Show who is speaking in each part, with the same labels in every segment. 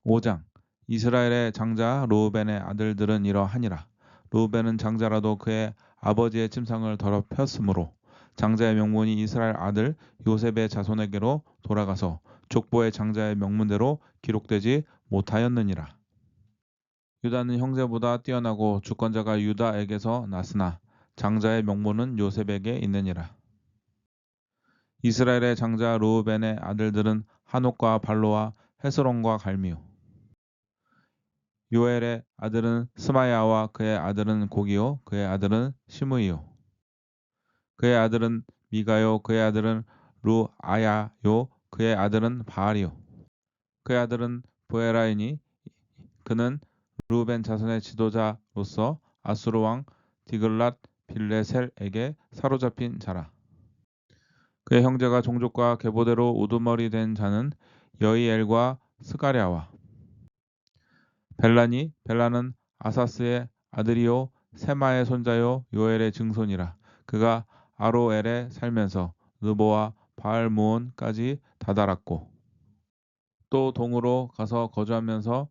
Speaker 1: 5장 이스라엘의 장자 르우벤의 아들들은 이러하니라. 르우벤은 장자라도 그의 아버지의 침상을 더럽혔으므로 장자의 명문이 이스라엘 아들 요셉의 자손에게로 돌아가서 족보의 장자의 명문대로 기록되지 못하였느니라. 유다는 형제보다 뛰어나고 주권자가 유다에게서 났으나 장자의 명문은 요셉에게 있느니라. 이스라엘의 장자 르우벤의 아들들은 한옥과 발로와 헤스론과 갈미요. 요엘의 아들은 스마야와 그의 아들은 고기요 그의 아들은 시므이요. 그의 아들은 미가요 그의 아들은 루아야요 그의 아들은 바알이요. 그의 아들은 보에라이니 그는 르우벤 자손의 지도자로서 아수르 왕 디글랏 빌레셀에게 사로잡힌 자라. 그의 형제가 종족과 계보대로 우두머리 된 자는 여이엘과 스가랴와 벨라는 아사스의 아들이요 세마의 손자요 요엘의 증손이라. 그가 아로엘에 살면서 느보와 바알무온까지 다다랐고 또 동으로 가서 거주하면서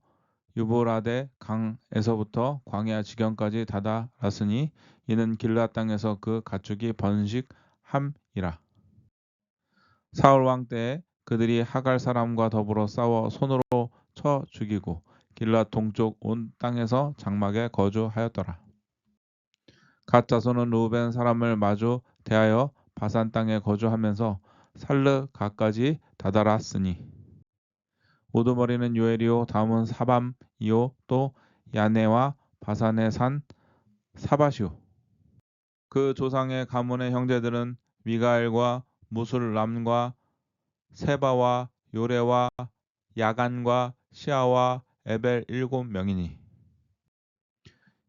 Speaker 1: 유브라데 강에서부터 광야 지경까지 다다랐으니 이는 길앗 땅에서 그 가축이 번식함이라. 사울 왕 때에 그들이 하갈 사람과 더불어 싸워 손으로 쳐 죽이고 길앗 동쪽 온 땅에서 장막에 거주하였더라. 갓 자손은 르우벤 사람을 마주 대하여 바산 땅에 거주하면서 살르가까지 다다랐으니 우두머리는 요엘이요 다음은 사밤이요 또 야네와 바산의 산 사바시요. 그 조상의 가문의 형제들은 미가엘과 무술람과 세바와 요레와 야간과 시아와 에벨 7명이니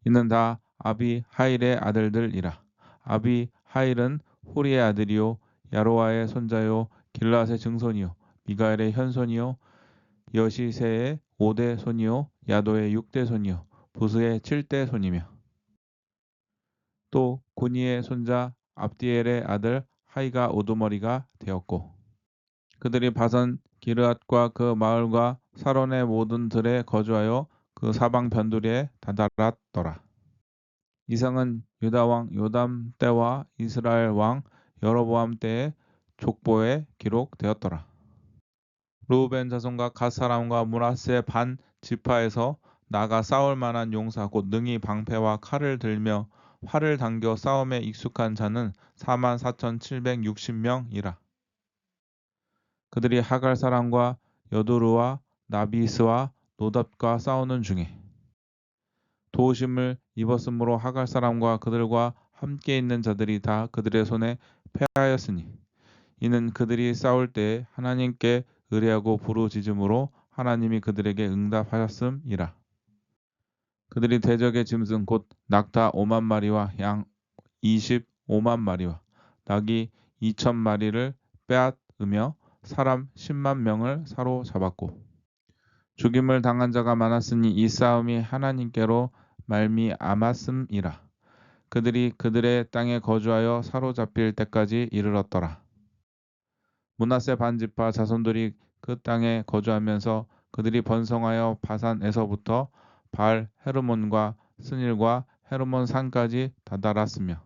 Speaker 1: 이는 다 아비하일의 아들들이라. 아비하일은 후리의 아들이요 야로아의 손자요 길랏의 증손이요 미가엘의 현손이요 여시세의 5대 손이요 야도의 6대 손이요 부스의 7대 손이며 또 고니의 손자 압디엘의 아들 하이가 우두머리가 되었고 그들이 바산 기르앗과 그 마을과 사론의 모든 들에 거주하여 그 사방 변두리에 다다랐더라. 이상은 유다 왕 요담 때와 이스라엘 왕 여로보암 때의 족보에 기록되었더라. 르우벤 자손과 갓 사람과 므낫세 반 지파에서 나가 싸울 만한 용사 곧 능히 방패와 칼을 들며 활을 당겨 싸움에 익숙한 자는 44,760명이라. 그들이 하갈 사람과 여두루와 나비스와 노답과 싸우는 중에 도우심을 입었으므로 하갈 사람과 그들과 함께 있는 자들이 다 그들의 손에 패하였으니 이는 그들이 싸울 때에 하나님께 의뢰하고 부르짖음으로 하나님이 그들에게 응답하셨음이라. 그들이 대적의 짐승 곧 낙타 5만 마리와 양 25만 마리와 낙이 2천 마리를 빼앗으며 사람 10만 명을 사로잡았고 죽임을 당한 자가 많았으니 이 싸움이 하나님께로 말미암았음이라. 그들이 그들의 땅에 거주하여 사로잡힐 때까지 이르렀더라. 므낫세 반지파 자손들이 그 땅에 거주하면서 그들이 번성하여 바산에서부터 바알 헤르몬과 스닐과 헤르몬 산까지 다다랐으며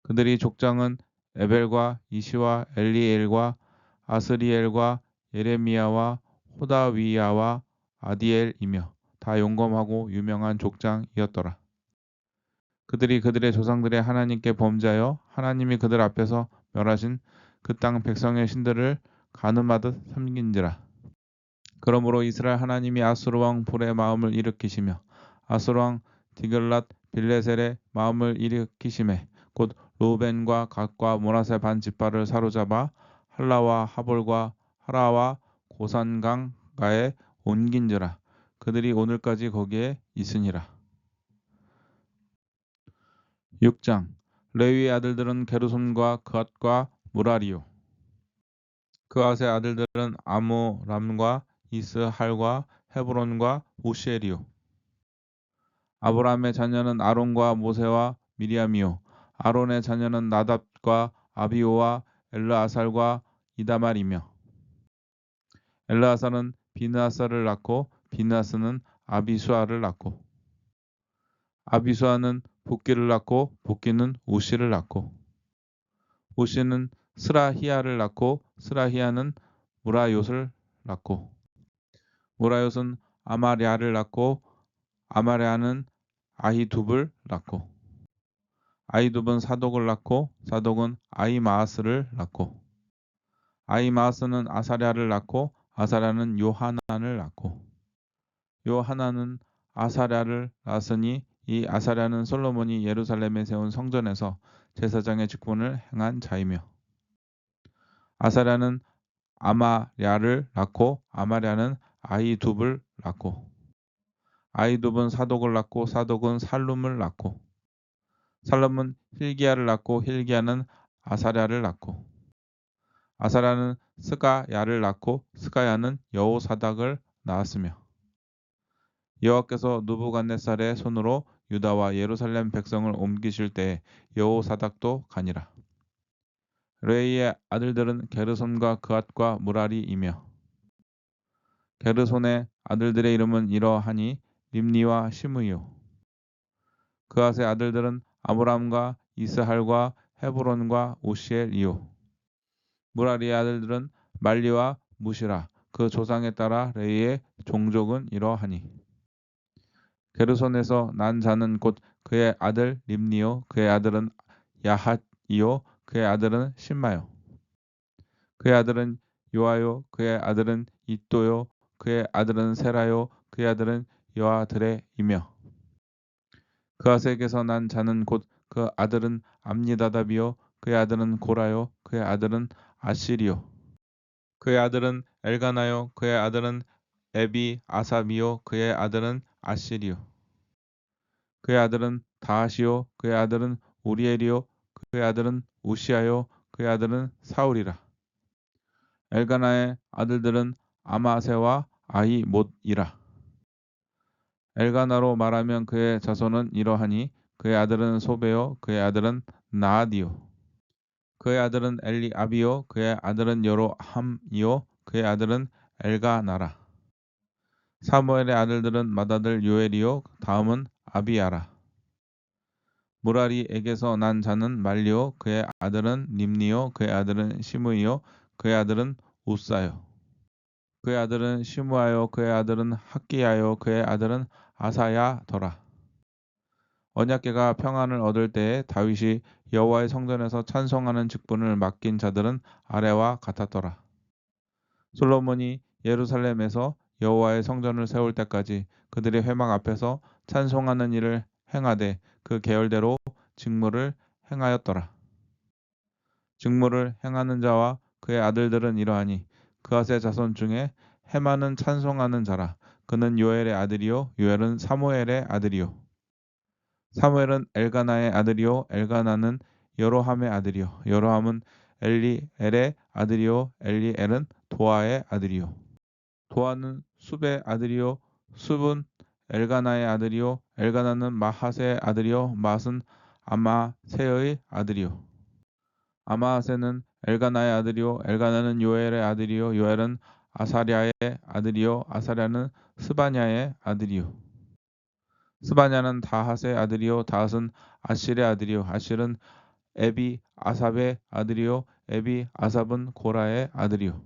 Speaker 1: 그들이 족장은 에벨과 이시와 엘리엘과 아스리엘과 예레미야와 호다위야와 아디엘이며 다 용검하고 유명한 족장이었더라. 그들이 그들의 조상들의 하나님께 범죄하여 하나님이 그들 앞에서 멸하신 그 땅 백성의 신들을 간음하듯 섬긴지라. 그러므로 이스라엘 하나님이 아수르 왕 볼의 마음을 일으키시며 아수르 왕 디글랏 빌레셀의 마음을 일으키심에 곧 르우벤과 갓과 므낫세 반 지파를 사로잡아 할라와 하볼과 하라와 고산강가에 옮긴지라. 그들이 오늘까지 거기에 있으니라. 6장 레위의 아들들은 게르손과 그앗과 무라리요. 그앗의 아들들은 아므람과 이스할과 헤브론과 우시엘이요. 아브라함의 자녀는 아론과 모세와 미리암이요. 아론의 자녀는 나답과 아비오와 엘르아살과 이다말이며 엘르아살은 비느하스를 낳고 비느하스는 아비수아를 낳고 아비수아는 복기를 낳고 복기는 우시를 낳고 우시는 스라히야를 낳고 스라히야는 무라요스를 낳고 무라요스는 아마랴를 낳고 아마랴는 아히둡을 낳고 아히둡은 사독을 낳고 사독은 아히마아스를 낳고 아히마아스는 아사랴를 낳고 아사랴는 요하난을 낳고 요하난은 아사랴를 낳았으니 이 아사랴는 솔로몬이 예루살렘에 세운 성전에서 제사장의 직분을 행한 자이며 아사랴는 아마랴를 낳고 아마랴는 아히둡을 낳고 아히둡은 사독을 낳고 사독은 살룸을 낳고 살룸은 hil기야를 낳고 hil기야는 아사랴를 낳고 아사랴는 스가야를 낳고 스가야는 여호사닥을 낳았으며 여호와께서 느부갓네살의 손으로 유다와 예루살렘 백성을 옮기실 때에 여호사닥도 가니라. 레이의 아들들은 게르손과 그앗과 무라리이며 게르손의 아들들의 이름은 이러하니 림니와 시므이요. 그앗의 아들들은 아므람과 이스할과 헤브론과 오시엘이요. 무라리의 아들들은 말리와 무시라. 그 조상에 따라 레이의 종족은 이러하니 게르손에서 난 자는 곧 그의 아들 림니요. 그의 아들은 야핫이요. 그의 아들은 신마요. 그의 아들은 요아요. 그의 아들은 이또요. 그의 아들은 세라요. 그의 아들은 여아드레이며 그앗에게서 난 자는 곧 그 아들은 암니다답이요. 그의 아들은 고라요. 그의 아들은 아시리요. 그의 아들은 엘가나요. 그의 아들은 에비 아삽이요. 그의 아들은 아시리요. 그의 아들은 다하시요. 그의 아들은 우리엘이요. 그의 아들은 우시아요. 그의 아들은 사울이라. 엘가나의 아들들은 아마세와 아히못이라. 엘가나로 말하면 그의 자손은 이러하니 그의 아들은 소베요. 그의 아들은 나아디요. 그의 아들은 엘리아비요. 그의 아들은 여로함이요. 그의 아들은 엘가나라. 사무엘의 아들들은 맏아들 요엘이요. 다음은 아비야라. 무라리에게서 난 자는 말리요. 그의 아들은 림니요. 그의 아들은 시므이요. 그의 아들은 우사요. 그의 아들은 시므아요. 그의 아들은 학기야요. 그의 아들은 아사야더라. 언약궤가 평안을 얻을 때에 다윗이 여호와의 성전에서 찬송하는 직분을 맡긴 자들은 아래와 같았더라. 솔로몬이 예루살렘에서 여호와의 성전을 세울 때까지 그들이 회막 앞에서 찬송하는 일을 행하되 그 계열대로 직무를 행하였더라. 직무를 행하는 자와 그의 아들들은 이러하니 그앗의 자손 중에 헤마는 찬송하는 자라. 그는 요엘의 아들이요 요엘은 사무엘의 아들이요 사무엘은 엘가나의 아들이요 엘가나는 여로함의 아들이요 여로함은 엘리엘의 아들이요 엘리엘은 도아의 아들이요 도아는 숲의 아들이요 숲은 엘가나의 아들이요 엘가나는 마핫의 아들이요 마핫은 아마세의 아들이요 아마하세는 엘가나의 아들이요 엘가나는 요엘의 아들이요 요엘은 아사랴의 아들이요 아사랴는 스바냐의 아들이요 스바냐는 다핫의 아들이요 다핫은 아실의 아들이요 아실은 에비 아삽의 아들이요 에비 아삽은 고라의 아들이요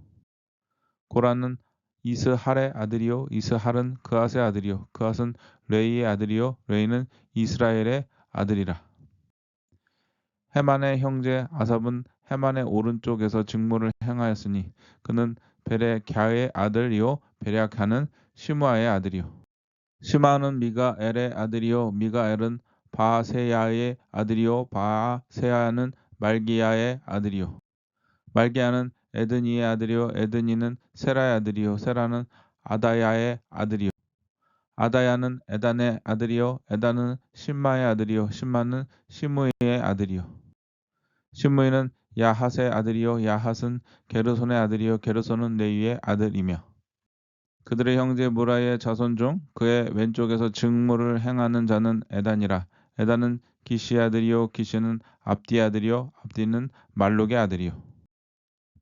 Speaker 1: 고라는 이스할의 아들이요 이스할은 그앗의 아들이요 그앗은 레이의 아들이요 레이는 이스라엘의 아들이라. 헤만의 형제 아삽은 헤만의 오른쪽에서 직무를 행하였으니 그는 베레갸의 아들이요 베레갸는 시므아의 아들이요 시므아는 미가엘의 아들이요 미가엘은 바세야의 아들이요 바세야는 말기야의 아들이요 말기야는 에드니의 아들이요 에드니는 세라의 아들이요 세라는 아다야의 아들이요 아다야는 에단의 아들이요 에단은 심마의 아들이요 심마는 시므이의 아들이요 시므이는 야핫의 아들이요 야핫은 게르손의 아들이요 게르손은 레위의 아들이며 그들의 형제 무라의 자손 중 그의 왼쪽에서 직무를 행하는 자는 에단이라. 에단은 기시의 아들이요 기시는 압디의 아들이요 압디는 말룩의 아들이요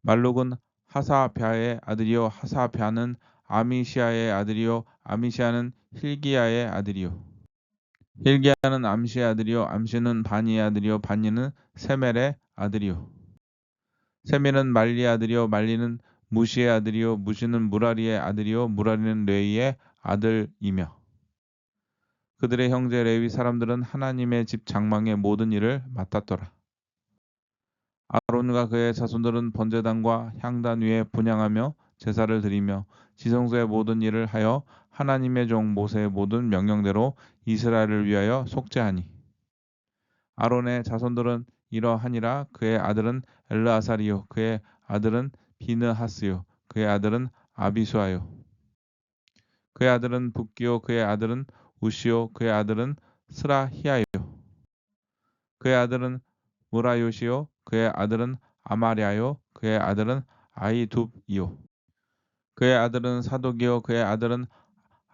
Speaker 1: 말룩은 하사뵘의 아들이요 하사뵘은 아미시아의 아들이요 아미시아는 힐기야의 아들이요 힐기야는 암시의 아들이요 암시는 바니의 아들이요 바니는 세멜의 아들이요 세멜은 말리의 아들이요 말리는 무시의 아들이요 무시는 무라리의 아들이요 무라리는 레이의 아들이며 그들의 형제 레위 사람들은 하나님의 집 장망의 모든 일을 맡았더라. 아론과 그의 자손들은 번제단과 향단 위에 분향하며 제사를 드리며 지성소의 모든 일을 하여 하나님의 종 모세의 모든 명령대로 이스라엘을 위하여 속죄하니 아론의 자손들은 이러하니라 그의 아들은 엘르아살이요 그의 아들은 비느하스요 그의 아들은 아비수아요 그의 아들은 붓기요 그의 아들은 우시요 그의 아들은 스라히아요 그의 아들은 무라요시요 그의 아들은 아마랴요 그의 아들은 아이둡이요 그의 아들은 사독이요 그의 아들은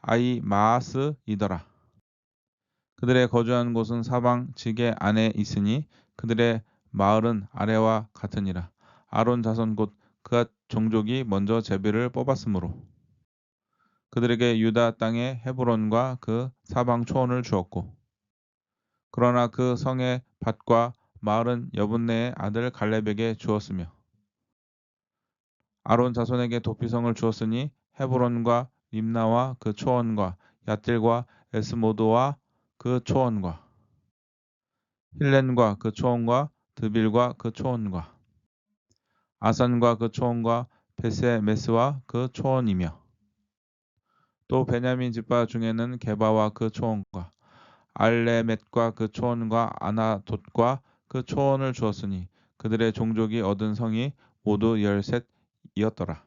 Speaker 1: 아이마아스이더라 그들의 거주한 곳은 사방 지게 안에 있으니 그들의 마을은 아래와 같으니라 아론 자손 곧 그앗 종족이 먼저 제비를 뽑았으므로 그들에게 유다 땅의 헤브론과 그 사방 초원을 주었고 그러나 그 성의 밭과 마을은 여분네의 아들 갈렙에게 주었으며 아론 자손에게 도피성을 주었으니 헤브론과 림나와 그 초원과 얏딜과 에스모드와 그 초원과 힐렌과 그 초원과 드빌과 그 초원과 아산과 그 초원과 베세메스와 그 초원이며 또 베냐민 지파 중에는 게바와 그 초원과 알레멧과 그 초원과 아나돗과 그 초원을 주었으니 그들의 종족이 얻은 성이 모두 13이었더라.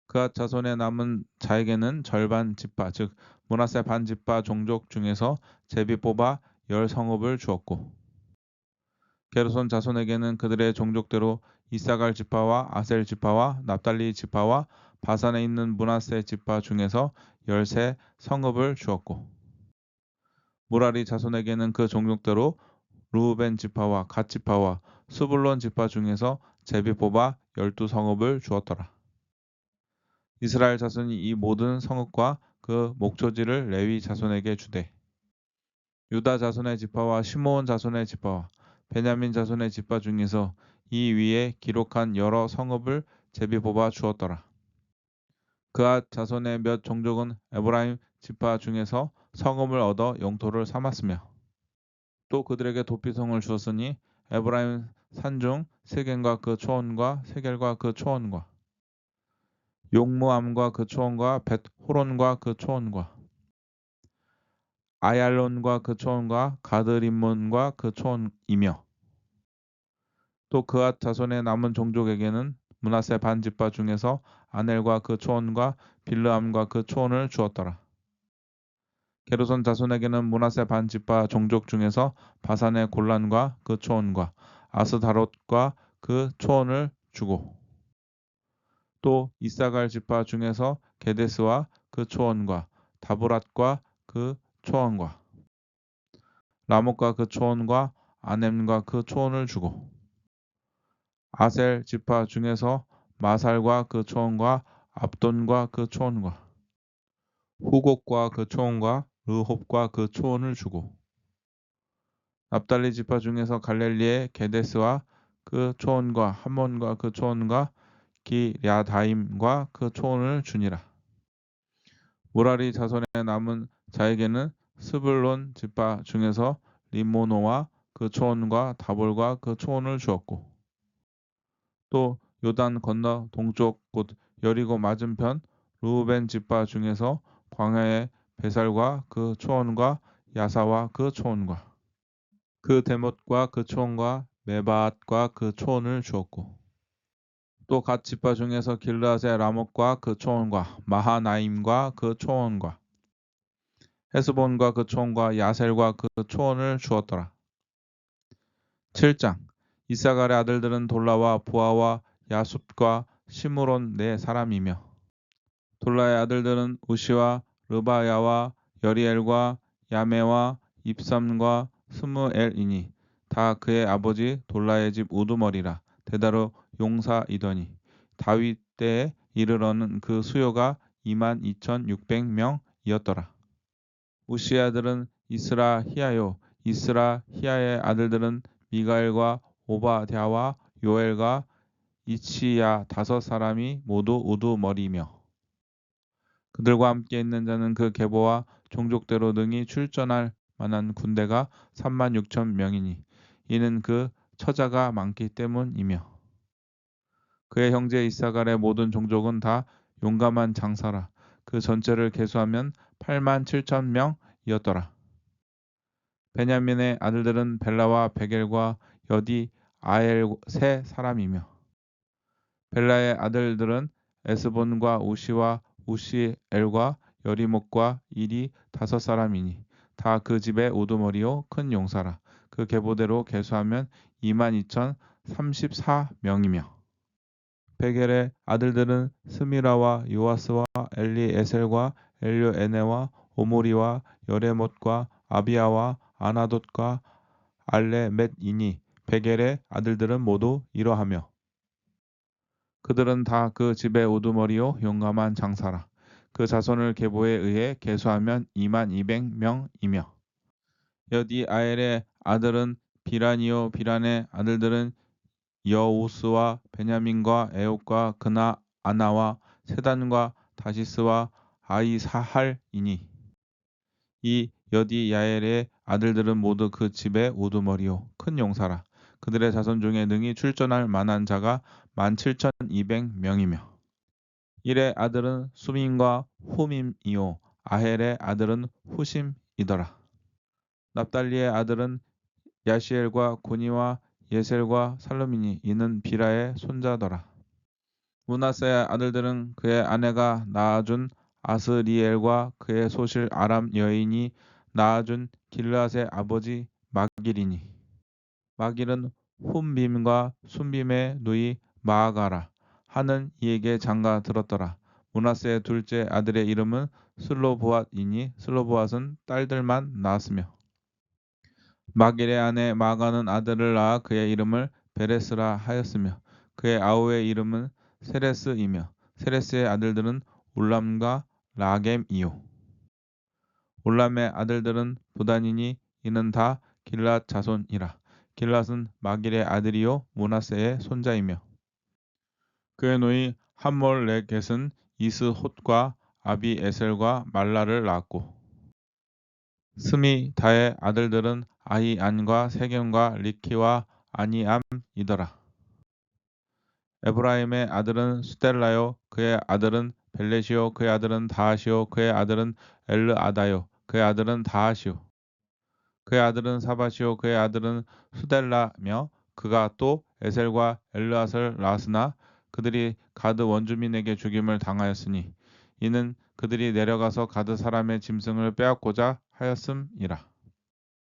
Speaker 1: 그앗 자손의 남은 자에게는 절반 지파 즉 므낫세 반 지파 종족 중에서 제비 뽑아 10성읍을 주었고 게르손 자손에게는 그들의 종족대로 이사갈 지파와 아셀 지파와 납달리 지파와 바산에 있는 므낫세 지파 중에서 13성읍을 주었고 무라리 자손에게는 그 종족대로 르우벤 지파와 갓 지파와 스불론 지파 중에서 제비 뽑아 12성읍을 주었더라. 이스라엘 자손이 이 모든 성읍과 그 목초지를 레위 자손에게 주되 유다 자손의 지파와 시므온 자손의 지파와 베냐민 자손의 지파 중에서 이 위에 기록한 여러 성읍을 제비 뽑아 주었더라. 그앗 자손의 몇 종족은 에브라임 지파 중에서 성읍을 얻어 영토를 삼았으며 또 그들에게 도피성을 주었으니 에브라임 산중 세겐과 그 초원과 세겔과 그 초원과 용무암과 그 초원과 벳호론과 그 초원과 아얄론과 그 초원과 가드림몬과 그 초원이며 또 그앗 자손의 남은 종족에게는 므낫세 반 지파 중에서 아넬과 그 초원과 빌르암과 그 초원을 주었더라. 게르손 자손에게는 므낫세 반 지파 종족 중에서 바산의 골란과 그 초원과 아스다롯과 그 초원을 주고 또 이사갈 지파 중에서 게데스와 그 초원과 다브랏과 그 초원과 라못과 그 초원과 아넴과 그 초원을 주고 아셀 지파 중에서 마살과 그 초원과 압돈과 그 초원과 후곡과 그 초원과 르홉과 그 초원을 주고 납달리 지파 중에서 갈렐리의 게데스와 그 초원과 함몬과 그 초원과 기랴다임과 그 초원을 주니라. 무라리 자손의 남은 자에게는 스불론 지파 중에서 림모노와 그 초원과 다볼과 그 초원을 주었고 또 요단 건너 동쪽 곧 여리고 맞은편 르우벤 지파 중에서 광야의 베살과 그 초원과 야사와 그 초원과 그 대못과 그 초원과 메바앗과 그 초원을 주었고 또 갓 지파 중에서 길르앗의 라못과 그 초원과 마하나임과 그 초원과 헤스본과 그 초원과 야셀과 그 초원을 주었더라. 7장 이사갈의 아들들은 돌라와 부하와 야숫과 시므론 네 사람이며 돌라의 아들들은 우시와 르바야와 여리엘과 야메와 입삼과 스무엘이니 다 그의 아버지 돌라의 집 우두머리라 대다로 용사이더니 다윗 때에 이르러는 그 수요가 22,600명이었더라. 우시의 아들은 이스라히야요. 이스라히야의 아들들은 미가엘과 오바댜와 요엘과 이치야 5사람이 모두 우두머리며 그들과 함께 있는 자는 그 계보와 종족대로 능히 출전할 만한 군대가 36,000명이니 이는 그 처자가 많기 때문이며 그의 형제 이사갈의 모든 종족은 다 용감한 장사라. 그 전체를 계수하면 87,000명이었더라. 베냐민의 아들들은 벨라와 베겔과 여디 아엘 세 사람이며 벨라의 아들들은 에스본과 우시와 우시엘과 여리목과 일이 5사람이니 다 그 집의 우두머리요 큰 용사라. 그 계보대로 계수하면 22,034명이며 베겔의 아들들은 스미라와 요아스와 엘리에셀과 엘료에네와 오모리와 여레못과 아비아와 아나돗과 알레멧이니 베겔의 아들들은 모두 이러하며 그들은 다 그 집의 우두머리요 용감한 장사라. 그 자손을 계보에 의해 계수하면 22,000명이며 여디아엘의 아들은 비란이요 비란의 아들들은 여우스와 베냐민과 에옥과 그나 아나와 세단과 다시스와 아이사할이니 이 여디야엘의 아들들은 모두 그 집의 우두머리요 큰 용사라. 그들의 자손 중에 능히 출전할 만한 자가 17,200명이며 일의 아들은 수민과 후밈이요 아헬의 아들은 후심이더라. 납달리의 아들은 야시엘과 고니와 예셀과 살루미니 이는 비라의 손자더라. 므낫세의 아들들은 그의 아내가 낳아준 아스리엘과 그의 소실 아람 여인이 낳아준 길르앗의 아버지 마길이니 마길은 훈빔과 순빔의 누이 마아가라 하는 이에게 장가 들었더라. 므낫세의 둘째 아들의 이름은 슬로보앗이니 슬로보앗은 딸들만 낳았으며 마길의 아내 마가는 아들을 낳아 그의 이름을 베레스라 하였으며 그의 아우의 이름은 세레스이며 세레스의 아들들은 울람과 라겜이요 울람의 아들들은 부단이니 이는 다 길랏 자손이라. 길랏은 마길의 아들이요 므낫세의 손자이며 그의 누이 함몰레겟은 이스톳과 아비에셀과 말라를 낳았고 스미다의 아들들은 아히안과 세겜과 리키와 아니암이더라. 에브라임의 아들은 수델라요 그의 아들은 벨렛이요 그의 아들은 다하시요 그의 아들은 엘르아다요 그의 아들은 다하시요 그의 아들은 사바시요 그의 아들은 수델라며 그가 또 에셀과 엘르앗을 낳았으나 그들이 가드 원주민에게 죽임을 당하였으니 이는 그들이 내려가서 가드 사람의 짐승을 빼앗고자 하였음이라.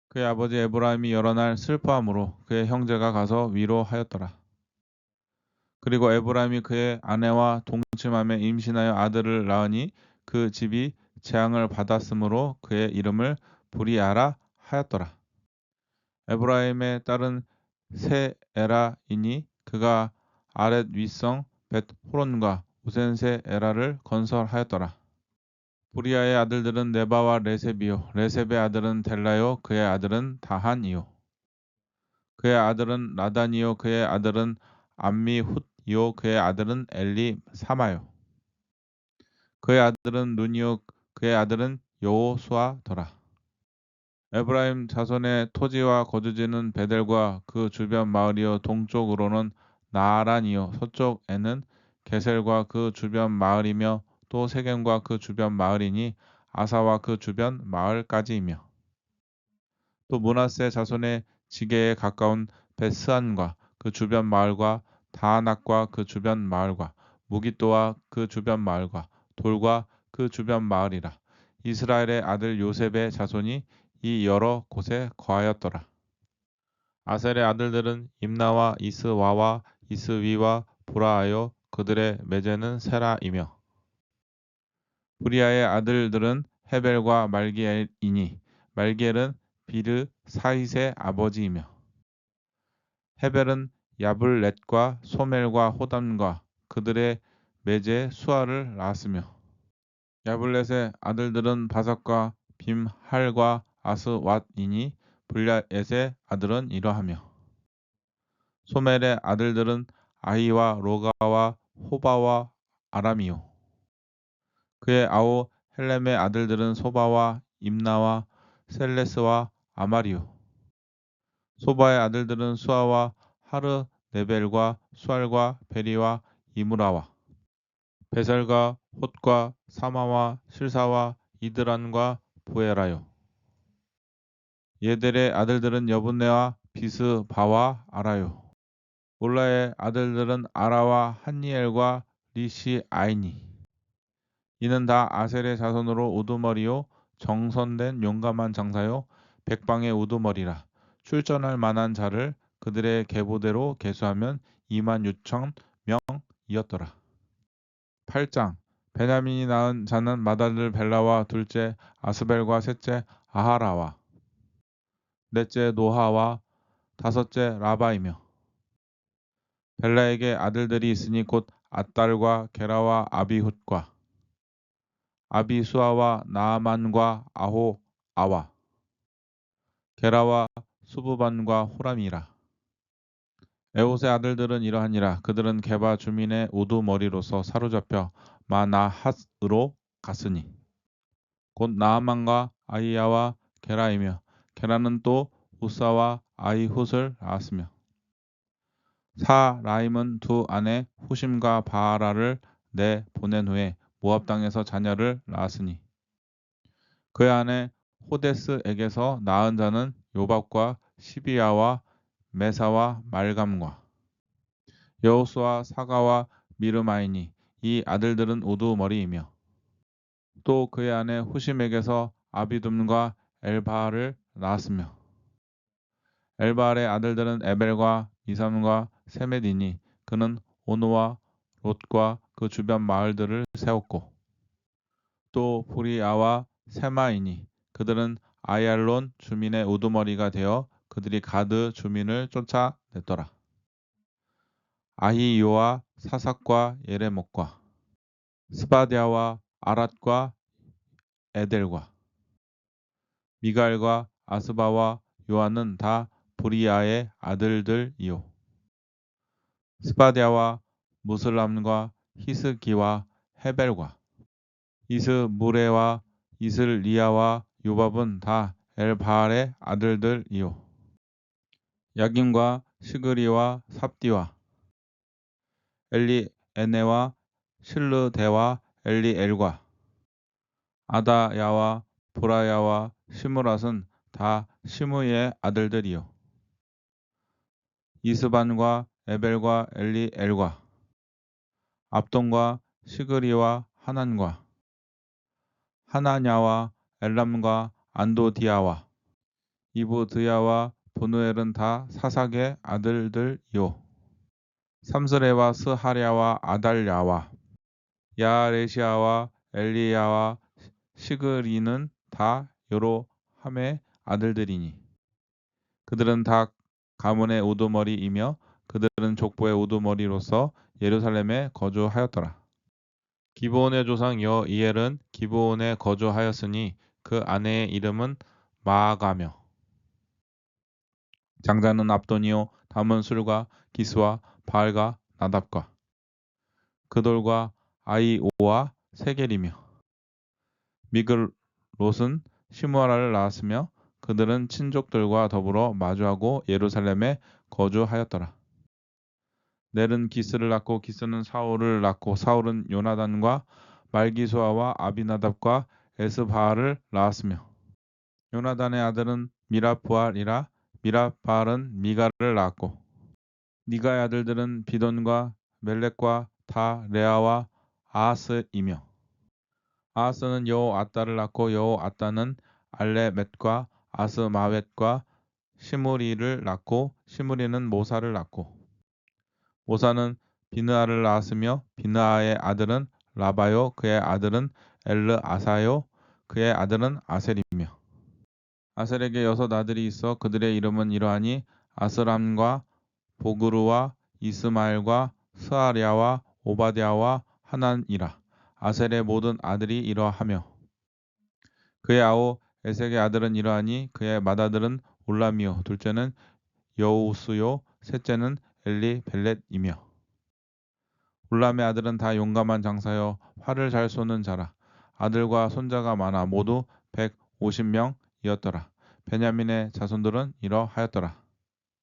Speaker 1: 그의 아버지 에브라임이 여러 날 슬퍼함으로 그의 형제가 가서 위로하였더라. 그리고 에브라임이 그의 아내와 동침함에 임신하여 아들을 낳으니 그 집이 재앙을 받았으므로 그의 이름을 브리아라 하였더라. 에브라임의 딸은 세에라이니 그가 아렛 윗성 벳 호론과 우센세 에라를 건설하였더라. 브리아의 아들들은 네바와 레셉이요 레셉의 아들은 델라요 그의 아들은 다한이요 그의 아들은 라단이요 그의 아들은 암미훗이요 그의 아들은 엘리 사마요 그의 아들은 눈이요 그의 아들은 여호수아더라. 에브라임 자손의 토지와 거주지는 베델과 그 주변 마을이요 동쪽으로는 나아란이요 서쪽에는 게셀과 그 주변 마을이며 또 세겜과 그 주변 마을이니 아사와 그 주변 마을까지이며 또 므낫세 자손의 지게에 가까운 베스안과 그 주변 마을과 다아낙과 그 주변 마을과 무기또와 그 주변 마을과 돌과 그 주변 마을이라. 이스라엘의 아들 요셉의 자손이 이 여러 곳에 거하였더라. 아셀의 아들들은 임나와 이스와와 이스위와 보라하여 그들의 매제는 세라이며 브리아의 아들들은 헤벨과 말기엘이니 말기엘은 비르 사잇의 아버지이며 헤벨은 야블렛과 소멜과 호담과 그들의 메제 수아를 낳았으며 야블렛의 아들들은 바삭과 빔할과 아스왓이니 블랴엣의 아들은 이러하며 소멜의 아들들은 아히와 로가와 호바와 아람이요 그의 아우 헬렘의 아들들은 소바와 임나와 셀레스와 아마리요 소바의 아들들은 수아와 하르 네벨과 수알과 베리와 이무라와 베셀과 홑과 사마와 실사와 이드란과 부에라요 예델의 아들들은 여분네와 비스바와 아라요 올라의 아들들은 아라와 한니엘과 리시 아이니 이는 다 아셀의 자손으로 우두머리요 정선된 용감한 장사요 백방의 우두머리라 출전할 만한 자를 그들의 계보대로 계수하면 26,000명이었더라. 8장 베냐민이 낳은 자는 맏아들 벨라와 둘째 아스벨과 셋째 아하라와 넷째 노하와 다섯째 라바이며 벨라에게 아들들이 있으니 곧 앗달과 게라와 아비훗과 아비수아와 나아만과 아호아와 게라와 수부반과 호람이라. 에옷의 아들들은 이러하니라. 그들은 게바 주민의 우두머리로서 사로잡혀 마나핫으로 갔으니 곧 나아만과 아이야와 게라이며 게라는 또 우사와 아이훗을 낳았으며 사라임은 두 아내 후심과 바라를 내 보낸 후에 모압 땅에서 자녀를 낳았으니 그의 아내 호데스에게서 낳은 자는 요밥과 시비야와 메사와 말감과 여호수와 사가와 미르마이니 이 아들들은 우두머리이며 또 그의 아내 후심에게서 아비둠과 엘바알을 낳았으며 엘바알의 아들들은 에벨과 미삼과 세메디니 그는 오노와 롯과 그 주변 마을들을 세웠고 또 보리아와 세마이니 그들은 아얄론 주민의 우두머리가 되어 그들이 가드 주민을 쫓아냈더라. 아히요와 사삭과 예레목과 스바디아와 아랏과 에델과 미갈과 아스바와 요한은 다 보리아의 아들들이요 스바디아와 무슬람과 히스기와 헤벨과 이스무레와 이슬리아와 요밥은 다 엘바알의 아들들이요 야김과 시그리와 삽디와 엘리에네와 실르데와 엘리엘과 아다야와 보라야와 시므랏은 다 시므의 아들들이요 이스반과 에벨과 엘리엘과 압돈과 시그리와 하난과 하나냐와 엘람과 안도디아와 이브드야와 분우엘은 다 사삭의 아들들이요 삼스레와 스하랴와 아달랴와 야레시아와 엘리야와 시그리는 다 요로함의 아들들이니 그들은 다 가문의 우두머리이며 그들은 족보의 우두머리로서 예루살렘에 거주하였더라. 기브온의 조상 여이엘은 기브온에 거주하였으니 그 아내의 이름은 마아가며 장자는 압돈이요 담은 술과 기스와 바알과 나답과 그돌과 아이오와 세겔이며 미글롯은 시므아라를 낳았으며 그들은 친족들과 더불어 마주하고 예루살렘에 거주하였더라. 넬은 기스를 낳고 기스는 사울을 낳고 사울은 요나단과 말기수아와 아비나답과 에스바알을 낳았으며 요나단의 아들은 미라부알이라 미라바알은 미가를 낳았고 니가의 아들들은 비돈과 멜렉과 다 레아와 아하스이며 아하스는 여호아따를 낳고 여호아따는 알레멧과 아스마웻과 시므리를 낳고 시므리는 모사를 낳고 모사는 비느아를 낳았으며 비느아의 아들은 라바요 그의 아들은 엘르아사요 그의 아들은 아셀이며 아셀에게 6 아들이 있어 그들의 이름은 이러하니 아스람과 보그루와 이스마엘과 스아랴와 오바댜와 하난이라. 아셀의 모든 아들이 이러하며 그의 아우 에색의 아들은 이러하니 그의 맏아들은 올람이요 둘째는 여우스요 셋째는 엘리벨렛이며 올람의 아들은 다 용감한 장사여 활을 잘 쏘는 자라. 아들과 손자가 많아 모두 150명이었더라. 베냐민의 자손들은 이러하였더라.